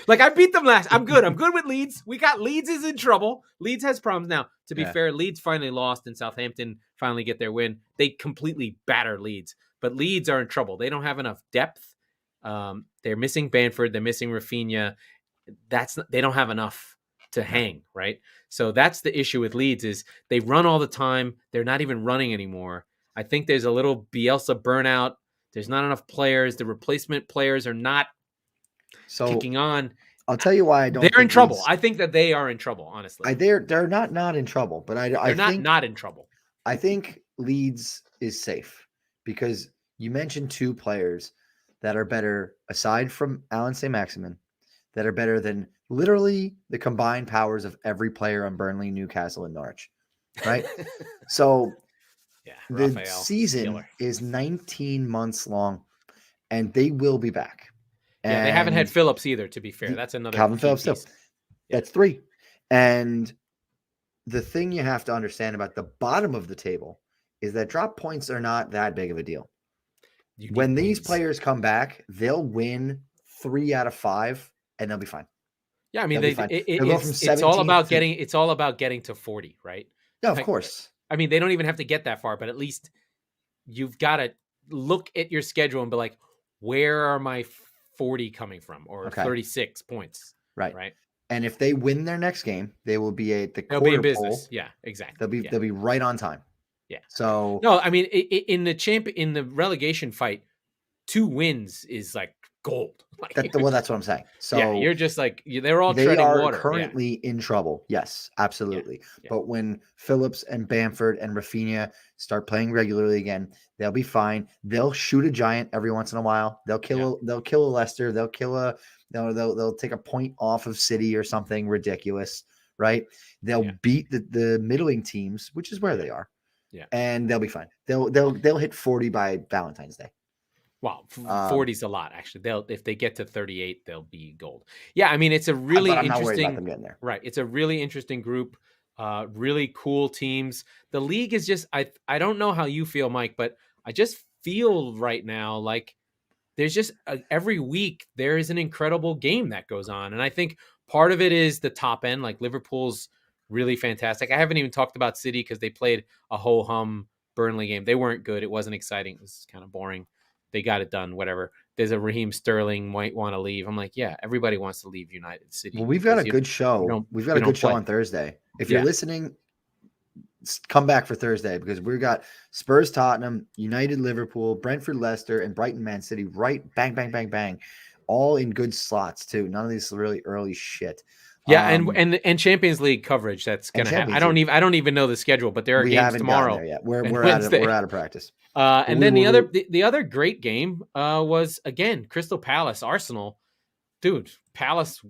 Like I beat them last. I'm good with Leeds. Leeds is in trouble. Leeds has problems now. To be fair, Leeds finally lost and Southampton finally get their win. They completely batter Leeds, but Leeds are in trouble. They don't have enough depth. They're missing Bamford. They're missing Rafinha. They don't have enough to hang, right? So that's the issue with Leeds is they run all the time. They're not even running anymore. I think there's a little Bielsa burnout. There's not enough players. The replacement players are not kicking on. I'll tell you why I don't. They're in trouble. I think that they are in trouble, honestly. They're not in trouble, but I think not in trouble. I think Leeds is safe because you mentioned 2 players that are better aside from Alan Saint-Maximin, that are better than literally the combined powers of every player on Burnley, Newcastle, and Norwich, right? So the season is 19 months long, and they will be back. Yeah, they haven't had Phillips either, to be fair. That's another Calvin Phillips still. That's 3. And the thing you have to understand about the bottom of the table is that drop points are not that big of a deal. When these players come back, they'll win 3 out of 5 and they'll be fine. Yeah, I mean, it's all about getting to 40, right? Yeah, of course. I mean, they don't even have to get that far, but at least you've got to look at your schedule and be like, where are my 40 coming from, or 36 points? Right. And if they win their next game, they will be at the quarter pole. They'll be in business. Yeah, exactly. They'll be right on time. Yeah. So no, I mein in the relegation fight, 2 wins is like gold. That's what I'm saying. So yeah, you're just like they're all treading water. Currently in trouble. Yes, absolutely. Yeah. But when Phillips and Bamford and Rafinha start playing regularly again, they'll be fine. They'll shoot a giant every once in a while. They'll kill a Leicester. They'll take a point off of City or something ridiculous, right? They'll beat the middling teams, which is where they are. Yeah. And they'll be fine. They'll hit 40 by Valentine's Day. Wow, 40 is a lot, actually. If they get to 38, they'll be gold. Yeah, I mean, it's a really interesting. I'm not worried about them getting there. Right, it's a really interesting group. Really cool teams. The league is just I don't know how you feel, Mike, but I just feel right now like there's just every week there is an incredible game that goes on, and I think part of it is the top end. Like Liverpool's really fantastic. I haven't even talked about City because they played a ho hum Burnley game. They weren't good. It wasn't exciting. It was kind of boring. They got it done. Whatever. There's a Raheem Sterling might want to leave. I'm like, yeah, everybody wants to leave United City. Well, we've got a good you show. don't We've got you a good don't show play. on Thursday. If Yeah. you're listening, come back for Thursday because we've got Spurs, Tottenham, United, Liverpool, Brentford, Leicester, and Brighton, Man City. Right, bang, bang, bang, bang, all in good slots too. None of these really early shit. Yeah, and Champions League coverage that's And gonna happen. Champions I don't even know the schedule, but there are we games haven't gotten tomorrow there yet. and We're Wednesday. out of practice. And we then will- the other great game was again Crystal Palace Arsenal. Dude, Palace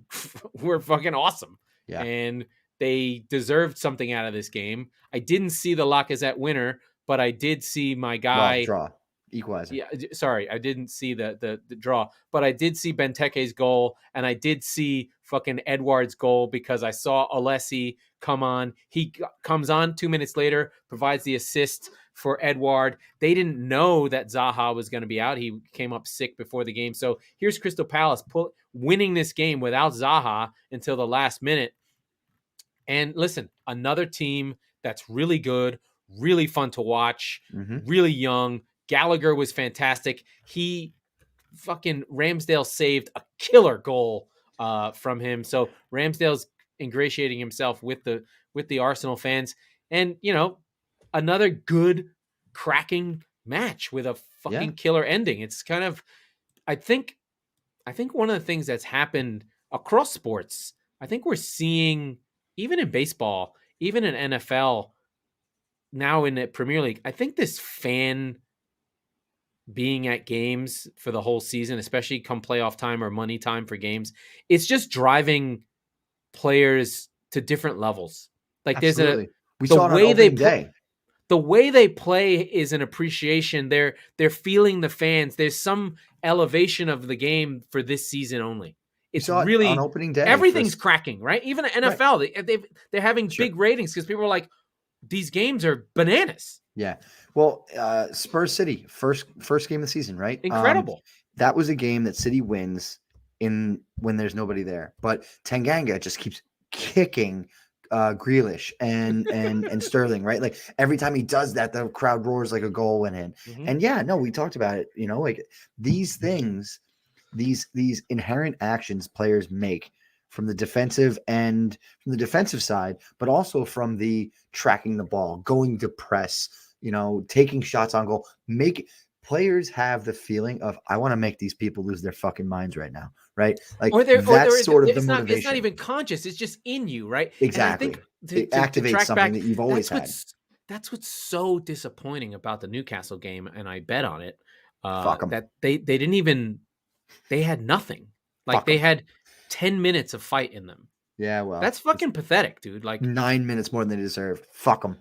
were fucking awesome. Yeah. And they deserved something out of this game. I didn't see the Lacazette winner, but I did see my guy draw. Equalizer. Yeah, sorry, I didn't see the draw, but I did see Benteke's goal, and I did see fucking Edouard's goal because I saw Alessi come on. He comes on 2 minutes later, provides the assist for Edouard. They didn't know that Zaha was going to be out. He came up sick before the game. So here's Crystal Palace winning this game without Zaha until the last minute. And listen, another team that's really good, really fun to watch, really young. Gallagher was fantastic. He fucking Ramsdale saved a killer goal from him. So Ramsdale's ingratiating himself with the Arsenal fans, and another good cracking match with a fucking killer ending. It's kind of I think one of the things that's happened across sports, I think we're seeing even in baseball, even in NFL, now in the Premier League, I think this fan being at games for the whole season, especially come playoff time or money time for games, it's just driving players to different levels. Like Absolutely. We saw the way they play. The way they play is an appreciation. They're feeling the fans. There's some elevation of the game for this season only. It's really on opening day. Everything's cracking, right? Even the NFL, right. They're having big ratings because people are like, these games are bananas. Yeah. Well, Spurs City, first game of the season, right? Incredible. That was a game that City wins when there's nobody there. But Tanganga just keeps kicking Grealish and Sterling, right? Like every time he does that, the crowd roars like a goal went in. And we talked about it, like these things, these inherent actions players make from the defensive side, but also from the tracking the ball, going to press, taking shots on goal, players have the feeling of, I want to make these people lose their fucking minds right now, right? Like that's sort of the motivation. It's not even conscious. It's just in you, right? Exactly. And I think it activates something that you've always had. That's what's so disappointing about the Newcastle game, and I bet on it. Fuck 'em. That they didn't even, they had nothing. Like they had 10 minutes of fight in them. Yeah, well, that's fucking pathetic, dude. Like 9 minutes more than they deserved. Fuck them.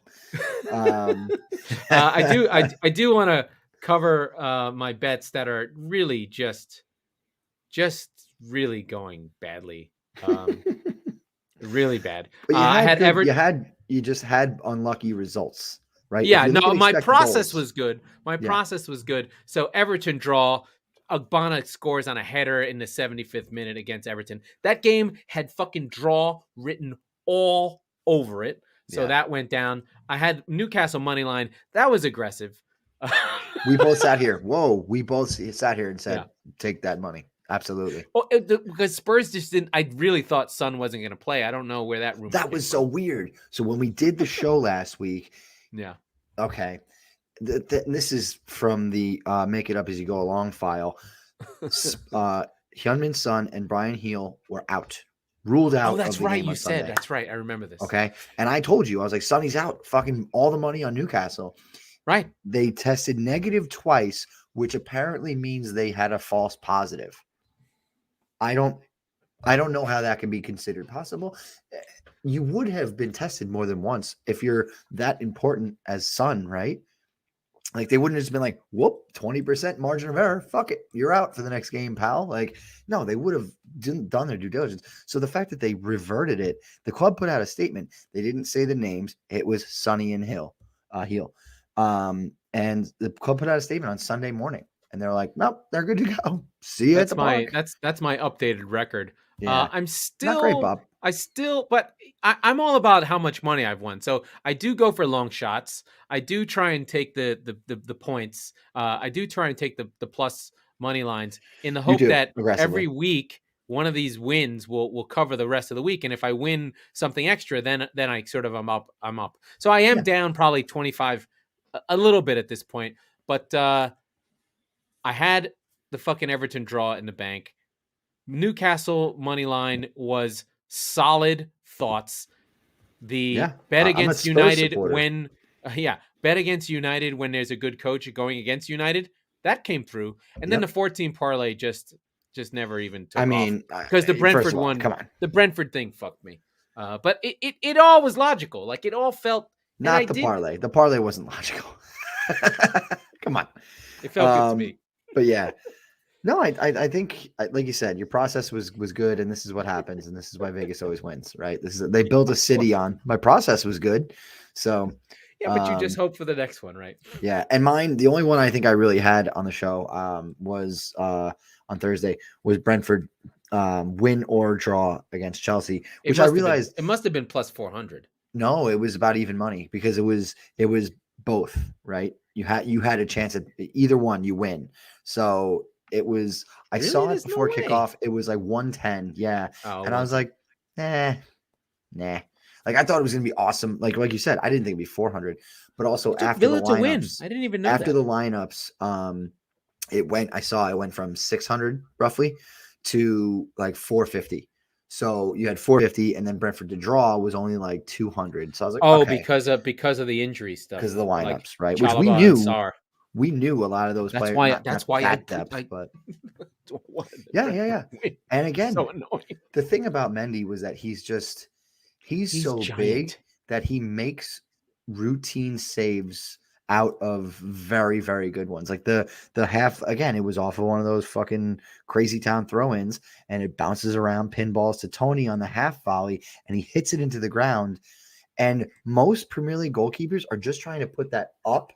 I do want to cover my bets that are really just really going badly, really bad. But you just had unlucky results, right? Yeah, no, my process was good. Process was good. So Everton draw. Agbana scores on a header in the 75th minute against Everton. That game had fucking draw written all over it. So that went down. I had Newcastle money line. That was aggressive. We both sat here. We both sat here and said, take that money. Absolutely. Well, because Spurs just didn't. I really thought Son wasn't going to play. I don't know where that rumor. That was so weird. So when we did the show last week, okay. This is from the Make It Up As You Go Along file. Hyunmin Son and Brian Heel were ruled out. Oh, that's right. You said Sunday. That's right. I remember this. Okay, and I told you, I was like, Sonny's out. Fucking all the money on Newcastle. Right. They tested negative twice, which apparently means they had a false positive. I don't know how that can be considered possible. You would have been tested more than once if you're that important as Son, right? Like they wouldn't have just been like, whoop, 20% margin of error. Fuck it. You're out for the next game, pal. Like, no, they would have done their due diligence. So the fact that they reverted it, the club put out a statement. They didn't say the names. It was Sonny and Heel. And the club put out a statement on Sunday morning. And they're like, nope, they're good to go. See you at the park. That's my updated record. Yeah. I'm still not great, Bob. But I'm all about how much money I've won. So I do go for long shots. I do try and take the points. I do try and take the plus money lines in the hope that every week one of these wins will cover the rest of the week. And if I win something extra, then I sort of I'm up. So I am down probably 25, a little bit at this point. But I had the fucking Everton draw in the bank. Newcastle money line was solid thoughts. The bet against United bet against United when there's a good coach going against United, that came through. And then the 14 parlay just never even took off. Because the Brentford one, the Brentford thing fucked me. But it all was logical. Like it all felt not the parlay. The parlay wasn't logical. Come on. It felt good to me. But yeah. No, I think, like you said, your process was good, and this is what happens, and this is why Vegas always wins, right? They built a city on my process was good, so but you just hope for the next one, right? Yeah, and mine, the only one I think I really had on the show was on Thursday was Brentford win or draw against Chelsea, which I realized it must have been plus 400. No, it was about even money because it was both, right? You had a chance at either one, you win, so. It was, I saw it before kickoff. It was like 110. Yeah. And I was like, nah. Like I thought it was going to be awesome. Like you said, I didn't think it'd be 400, but also after the lineups, I didn't even know after the lineups, it went from 600 roughly to like 450. So you had 450 and then Brentford to draw was only like 200. So I was like, okay. because of the injury stuff. Because of the lineups, like right? Chalaba, Which we knew. We knew a lot of those players. But yeah. And again, so annoying. The thing about Mendy was that he's so giant. Big that he makes routine saves out of very, very good ones. Like the half, again, it was off of one of those fucking crazy town throw-ins, and it bounces around pinballs to Tony on the half volley, and he hits it into the ground. And most Premier League goalkeepers are just trying to put that up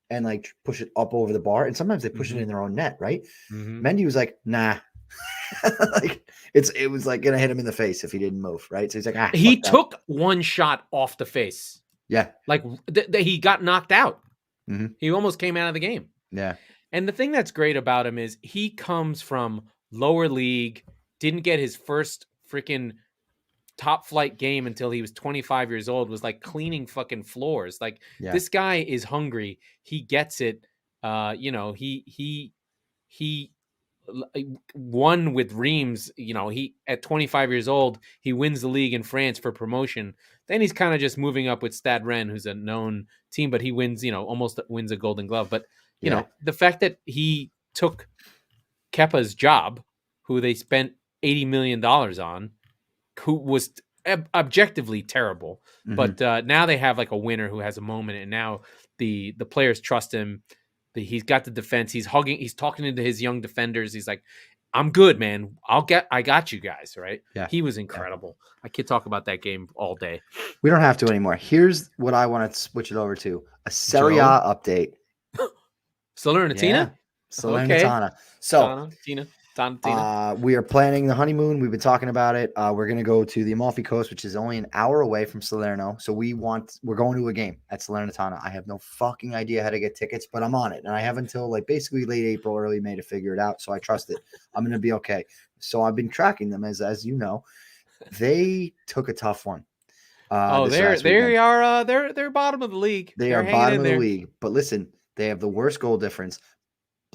and like push it up over the bar. And sometimes they push it in their own net, right? Mendy was like, nah. Like it was like gonna hit him in the face if he didn't move, right? So he's like, he took one shot off the face. Yeah. Like he got knocked out. He almost came out of the game. Yeah. And the thing that's great about him is he comes from lower league, didn't get his first freaking top flight game until he was 25 years old, was like cleaning fucking floors. Like this guy is hungry. He gets it. He won with Reims. He at 25 years old, he wins the league in France for promotion. Then he's kind of just moving up with Stade Rennes, who's a known team, but he wins, almost wins a Golden Glove. But the fact that he took Kepa's job, who they spent $80 million on, who was objectively terrible, but now they have like a winner who has a moment, and now the players trust him. He's got the defense. He's talking into his young defenders. He's like, I'm good, man. I got you guys, right? Yeah. He was incredible. I could talk about that game all day. We don't have to anymore. Here's what I want to switch it over to. A Serie A update. Salernitana? Yeah. Salernitana. Okay. So Tina. We are planning the honeymoon. We've been talking about it. We're going to go to the Amalfi Coast, which is only an hour away from Salerno. So we're going to a game at Salernitana. I have no fucking idea how to get tickets, but I'm on it. And I have until like basically late April, early May to figure it out. So I trust it. I'm going to be okay. So I've been tracking them as you know, they took a tough one. They are they're bottom of the league. They're bottom of the league. But listen, they have the worst goal difference.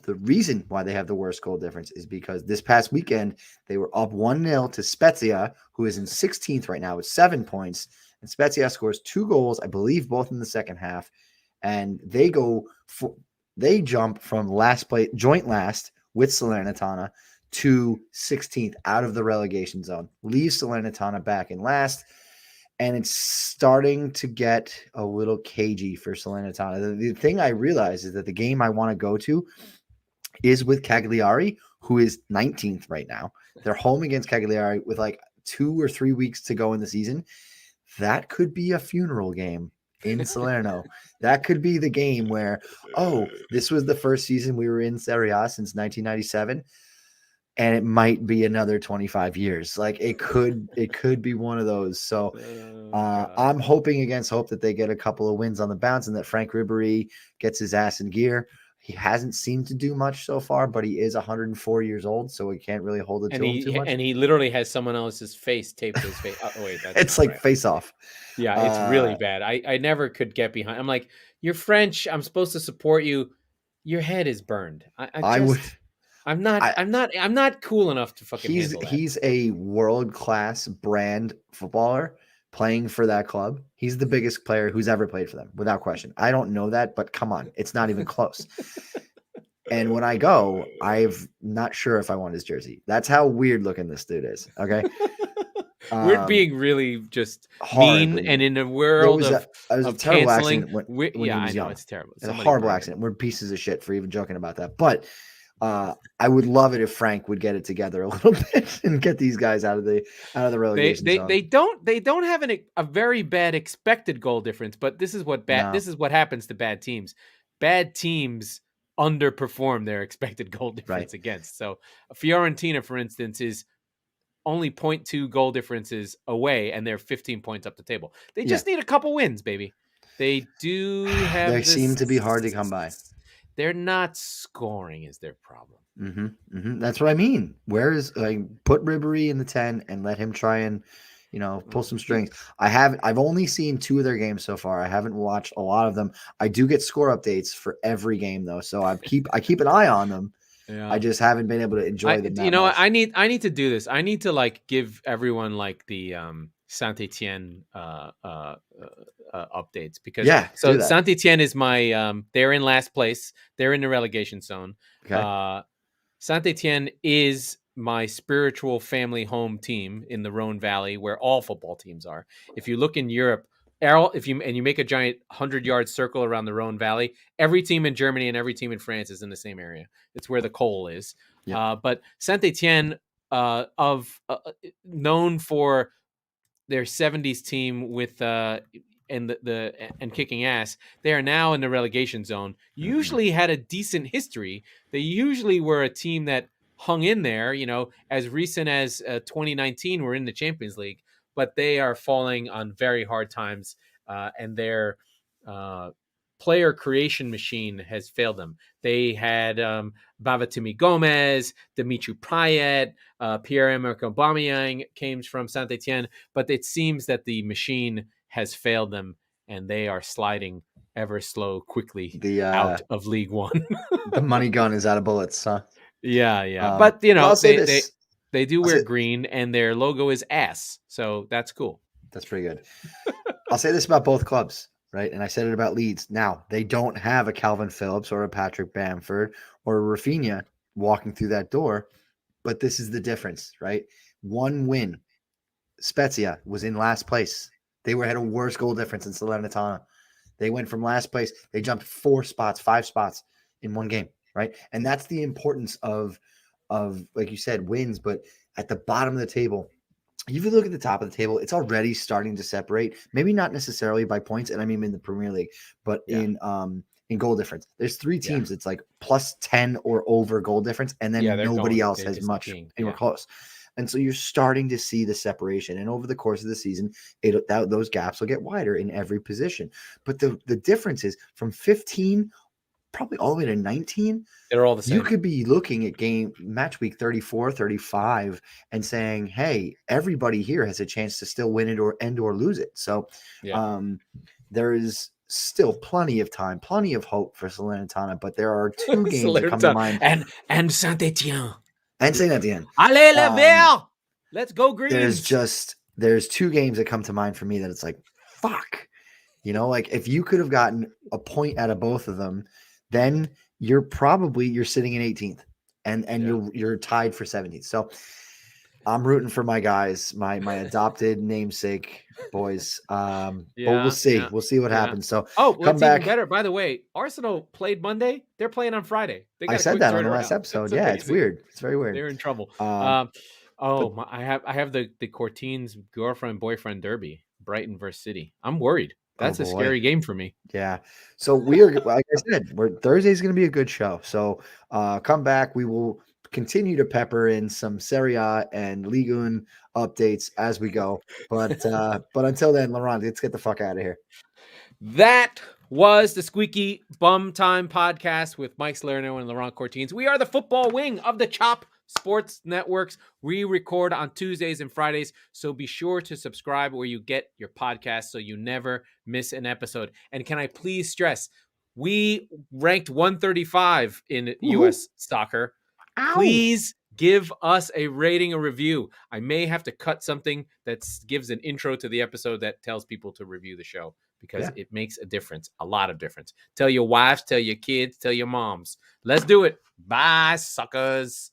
The reason why they have the worst goal difference is because this past weekend, they were up 1-0 to Spezia, who is in 16th right now with 7 points. And Spezia scores 2 goals, I believe, both in the second half. And they jump from joint last with Salernitana to 16th out of the relegation zone. Leaves Salernitana back in last. and it's starting to get a little cagey for Salernitana. The thing I realize is that the game I want to go to is with Cagliari, who is 19th right now. They're home against Cagliari with like 2 or 3 weeks to go in the season. That could be a funeral game in Salerno. That could be the game where, this was the first season we were in Serie A since 1997. And it might be another 25 years. Like it could be one of those. So I'm hoping against hope that they get a couple of wins on the bounce and that Frank Ribery gets his ass in gear. He hasn't seemed to do much so far, but he is 104 years old, so we can't really hold it to him too much. And he literally has someone else's face taped to his face. Oh, wait, that's it's like right. Face Off. Yeah, it's really bad. I never could get behind. I'm like, you're French. I'm supposed to support you. Your head is burned. I'm not cool enough to fucking handle that. He's a world-class brand footballer playing for that club. He's the biggest player who's ever played for them, without question. I don't know that, but come on, it's not even close. And when I go, I'm not sure if I want his jersey. That's how weird looking this dude is. Okay. We're being really just mean, and in a world of a terrible canceling. Accident when he was young. It's terrible. It's a horrible accident. We're pieces of shit for even joking about that. But I would love it if Frank would get it together a little bit and get these guys out of the relegation zone. They don't have a very bad expected goal difference, but this is what happens to bad teams. Bad teams underperform their expected goal difference against. So Fiorentina, for instance, is only 0.2 goal differences away, and they're 15 points up the table. They just need a couple wins, baby. They do have. They seem to be hard to come by. They're not scoring is their problem. That's what I mean. Put Ribery in the 10 and let him try and, pull some strings. I've only seen 2 of their games so far. I haven't watched a lot of them. I do get score updates for every game though, so I keep an eye on them. Yeah. I just haven't been able to enjoy them. Much. I need to do this. I need to give everyone the Saint Etienne updates because Saint Etienne is my they're in last place. They're in the relegation zone. Okay. Saint Etienne is my spiritual family home team in the Rhone Valley, where all football teams are. If you look in Europe, you make a giant 100-yard circle around the Rhone Valley, every team in Germany and every team in France is in the same area. It's where the coal is. Yep. But Saint Etienne, known for their 70s team with and kicking ass, they are now in the relegation zone. Usually had a decent history. They usually were a team that hung in there, as recent as 2019 were in the Champions League, but they are falling on very hard times, and their player creation machine has failed them. They had Bavatimi Gomez, Dimitri Payet, Pierre-Emerick Aubameyang came from Saint Etienne, but it seems that the machine has failed them, and they are sliding ever quickly out of League One. The money gun is out of bullets, huh? Yeah. But they do wear green, and their logo is ass, so that's cool. That's pretty good. I'll say this about both clubs, right? And I said it about Leeds. Now, they don't have a Calvin Phillips or a Patrick Bamford or a Rafinha walking through that door, but this is the difference, right? 1 win. Spezia was in last place. They had a worse goal difference than Salernitana. They went from last place. They jumped 5 spots in 1 game, right? And that's the importance of like you said, wins. But at the bottom of the table, if you look at the top of the table, it's already starting to separate. Maybe not necessarily by points, and I mean in the Premier League, but in goal difference. There's 3 teams. It's like plus 10 or over goal difference, and then nobody else has much anywhere close. And so you're starting to see the separation. And over the course of the season, those gaps will get wider in every position. But the difference is from 15 probably all the way to 19. They're all the same. You could be looking at match week 34, 35 and saying, hey, everybody here has a chance to still win it or lose it. So there is still plenty of time, plenty of hope for Salernitana, but there are 2 games that come to mind. And Saint Etienne. And Saint Etienne. Allez, le vert! Let's go green. There's 2 games that come to mind for me that it's like, fuck. If you could have gotten a point out of both of them, then you're sitting in 18th and you're tied for 17th. So I'm rooting for my guys, my adopted namesake boys. But we'll Yeah, see. yeah, We'll see what yeah. happens. So Oh, come what's even back. better, by the way, Arsenal played Monday. They're playing on Friday. They I got a said quick that on the last turnaround. episode. That's Yeah, it's amazing. weird. It's very weird. They're in trouble. Um, but I have the Cortines girlfriend boyfriend derby, Brighton versus City. I'm worried. oh That's a boy. scary game for me. Yeah. So we are, like I said, Thursday's going to be a good show. So come back. We will continue to pepper in some Serie A and Ligue 1 updates as we go. But until then, Laurent, let's get the fuck out of here. That was the Squeaky Bum Time Podcast with Mike Salerno and Laurent Cortines. We are the football wing of the Chop Sports Networks. We record on Tuesdays and Fridays, so be sure to subscribe where you get your podcast so you never miss an episode. And can I please stress, we ranked 135 in U.S. soccer. Ow. Please give us a rating, a review. I may have to cut something that gives an intro to the episode that tells people to review the show because it makes a difference, a lot of difference. Tell your wives, tell your kids, tell your moms. Let's do it. Bye, suckers.